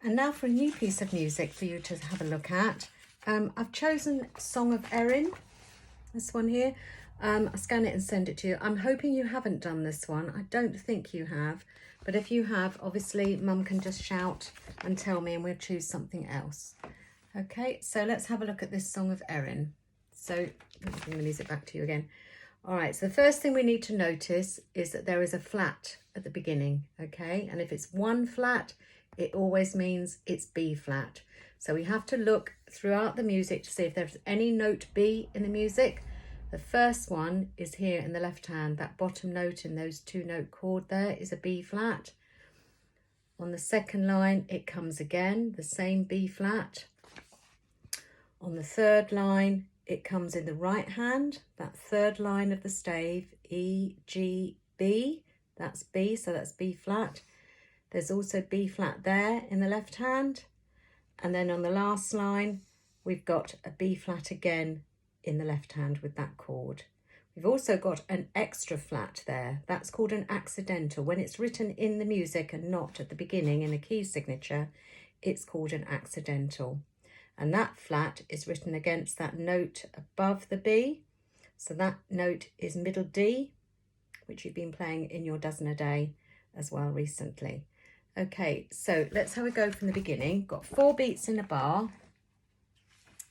And now for a new piece of music for you to have a look at. I've chosen Song of Erin, this one here. I'll scan it and send it to you. I'm hoping you haven't done this one. I don't think you have, but if you have, obviously Mum can just shout and tell me and we'll choose something else. Okay, so let's have a look at this Song of Erin. So let me bring the music back to you again. All right, so the first thing we need to notice is that there is a flat at the beginning, okay? And if it's one flat, it always means it's B flat. So we have to look throughout the music to see if there's any note B in the music. The first one is here in the left hand. That bottom note in those two note chord there is a B flat. On the second line, it comes again, the same B flat. On the third line, it comes in the right hand, that third line of the stave, E, G, B, that's B, so that's B flat. There's also B flat there in the left hand. And then on the last line, we've got a B flat again in the left hand with that chord. We've also got an extra flat there. That's called an accidental. When it's written in the music and not at the beginning in a key signature, it's called an accidental. And that flat is written against that note above the B. So that note is middle D, which you've been playing in your dozen a day as well recently. Okay, so let's have a go from the beginning. Got 4 beats in a bar.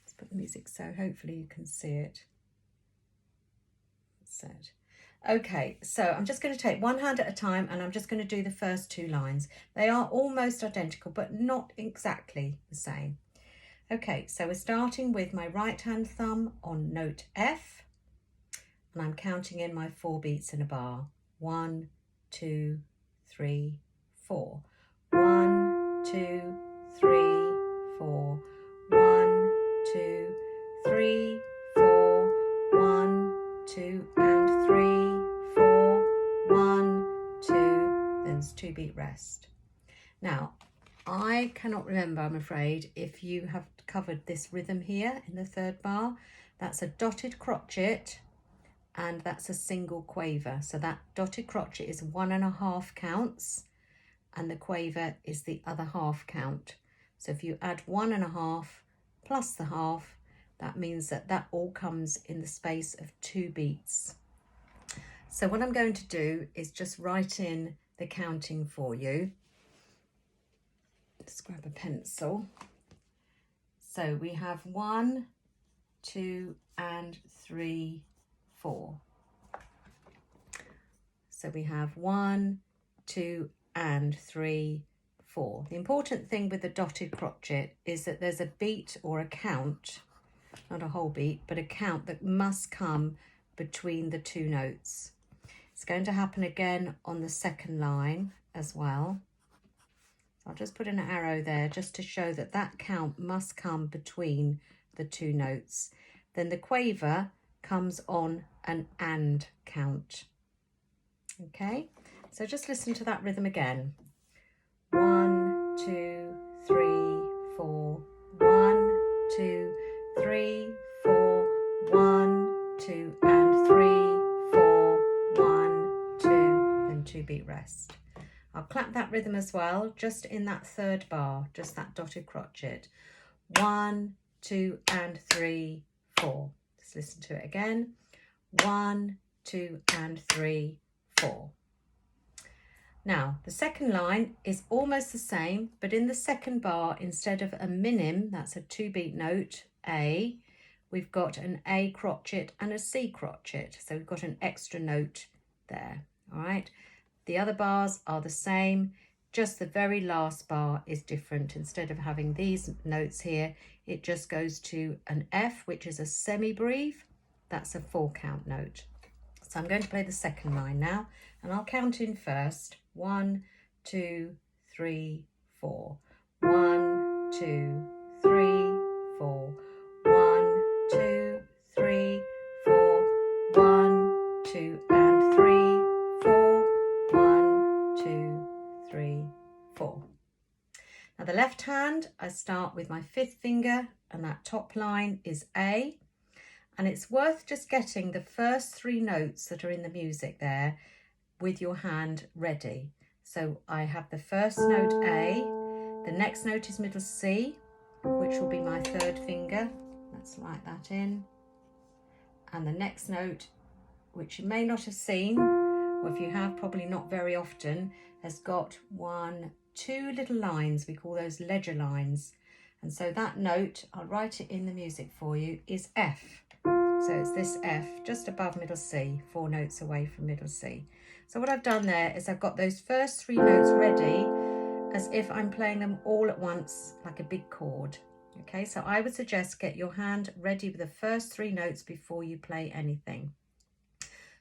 Let's put the music so hopefully you can see it. Set. Okay, so I'm just going to take one hand at a time and I'm just going to do the first 2 lines. They are almost identical, but not exactly the same. Okay, so we're starting with my right hand thumb on note F, and I'm counting in my 4 beats in a bar. 1, 2, 3, 4. 1, 2, 3, 4. 1, 2, 3, 4. 1, 2, and 3, 4. 1, 2. Then there's 2 beat rest. Now, I cannot remember, I'm afraid, if you have covered this rhythm here in the third bar. That's a dotted crotchet and that's a single quaver. So that dotted crotchet is 1.5 counts and the quaver is the other half count. So if you add 1.5 plus the half, that means that that all comes in the space of 2 beats. So what I'm going to do is just write in the counting for you. Let's grab a pencil. So we have 1, 2, and 3, 4. So we have 1, 2, and 3, 4. The important thing with the dotted crotchet is that there's a beat or a count, not a whole beat, but a count that must come between the 2 notes. It's going to happen again on the second line as well. I'll just put an arrow there just to show that that count must come between the 2 notes. Then the quaver comes on an and count. Okay, so just listen to that rhythm again. 1, 2, 3, 4. 1, 2, 3, 4. 1, 2, and 3, 4. 1, 2, and 2 beat rest. I'll clap that rhythm as well, just in that third bar, just that dotted crotchet. 1, 2, and 3, 4. Just listen to it again. 1, 2, and 3, 4. Now, the second line is almost the same, but in the second bar, instead of a minim, that's a 2 beat note, A, we've got an A crotchet and a C crotchet. So we've got an extra note there, all right? The other bars are the same, just the very last bar is different. Instead of having these notes here, it just goes to an F, which is a semi-breve. That's a 4 count note. So I'm going to play the second line now, and I'll count in first. 1, 2, 3, 4. 1, 2, 3, 4. 1, 2, 3, 4. 1, 2, and 3, 4. 1, 2, 3, 4. Now the left hand, I start with my 5th finger and that top line is A, and it's worth just getting the first 3 notes that are in the music there with your hand ready. So I have the first note A, the next note is middle C, which will be my third finger. Let's write that in. And the next note, which you may not have seen, or if you have, probably not very often, has got two little lines. We call those ledger lines. And so that note, I'll write it in the music for you, is F. So it's this F just above middle C, 4 notes away from middle C. So what I've done there is I've got those first 3 notes ready as if I'm playing them all at once, like a big chord. Okay, so I would suggest get your hand ready with the first 3 notes before you play anything.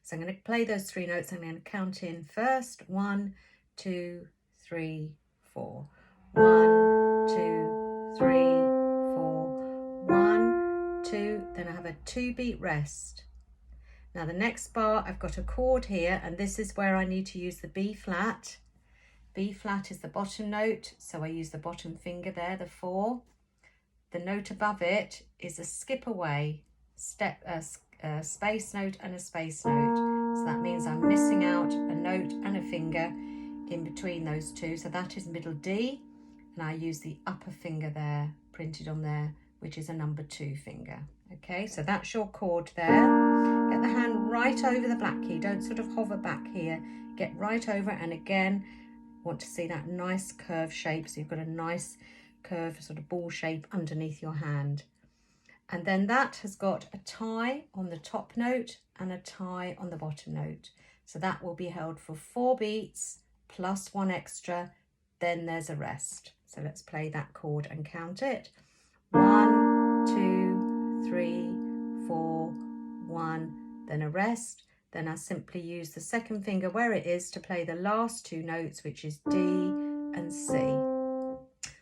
So I'm going to play those 3 notes. I'm going to count in first. 1, 2, 3, 4. 1, 2, 3, 4. 1, 2. Then I have a 2-beat rest. Now the next bar, I've got a chord here, and this is where I need to use the B flat. B flat is the bottom note, so I use the bottom finger there, the 4. The note above it is a skip away, space note and a space note. So that means I'm missing out a note and a finger in between those two. So that is middle D, and I use the upper finger there, printed on there, which is a number 2 finger. Okay, so that's your chord there. Get the hand right over the black key. Don't sort of hover back here. Get right over, and again, want to see that nice curve shape. So you've got a nice curve, sort of ball shape underneath your hand. And then that has got a tie on the top note and a tie on the bottom note. So that will be held for 4 beats plus 1 extra, then there's a rest. So let's play that chord and count it. 1, 2, 3, 4, 1, then a rest. Then I simply use the second finger where it is to play the last 2 notes, which is D and C.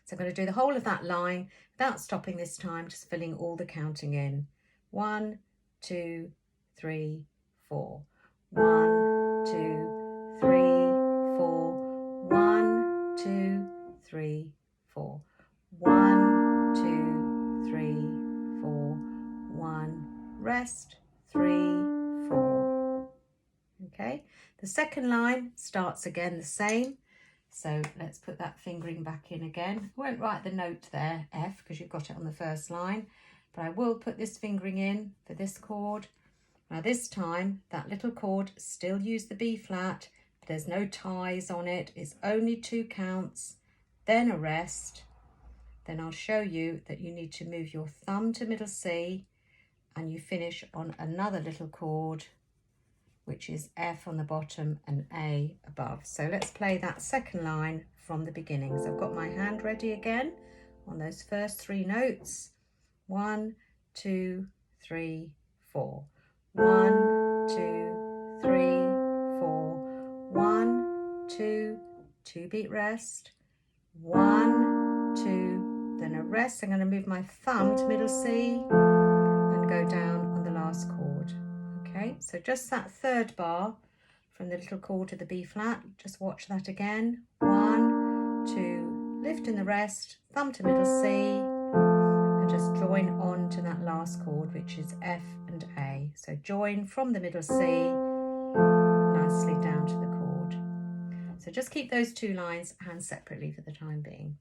So I'm going to do the whole of that line without stopping this time, just filling all the counting in. 1, 2, 3, 4. 1, 2, 3, 4. 1, 2, 3, 4. 1, 2, 3, 4. 1, rest, 3, 4. Okay, the second line starts again the same. So let's put that fingering back in again. I won't write the note there, F, because you've got it on the first line, but I will put this fingering in for this chord. Now this time, that little chord, still use the B flat, but there's no ties on it. It's only 2 counts, then a rest. Then I'll show you that you need to move your thumb to middle C, and you finish on another little chord, which is F on the bottom and A above. So let's play that second line from the beginning. So I've got my hand ready again on those first 3 notes. 1, 2, 3, 4. 1, 2, 3, 4. 1, 2, 2-beat rest. 1, 2, then a rest. I'm going to move my thumb to middle C and go down on the last chord. Okay, so just that third bar from the little chord to the B flat, just watch that again. 1, 2, lift in the rest, thumb to middle C, and just join on to that last chord, which is F and A. So join from the middle C nicely down to the chord. So just keep those 2 lines, hands separately for the time being.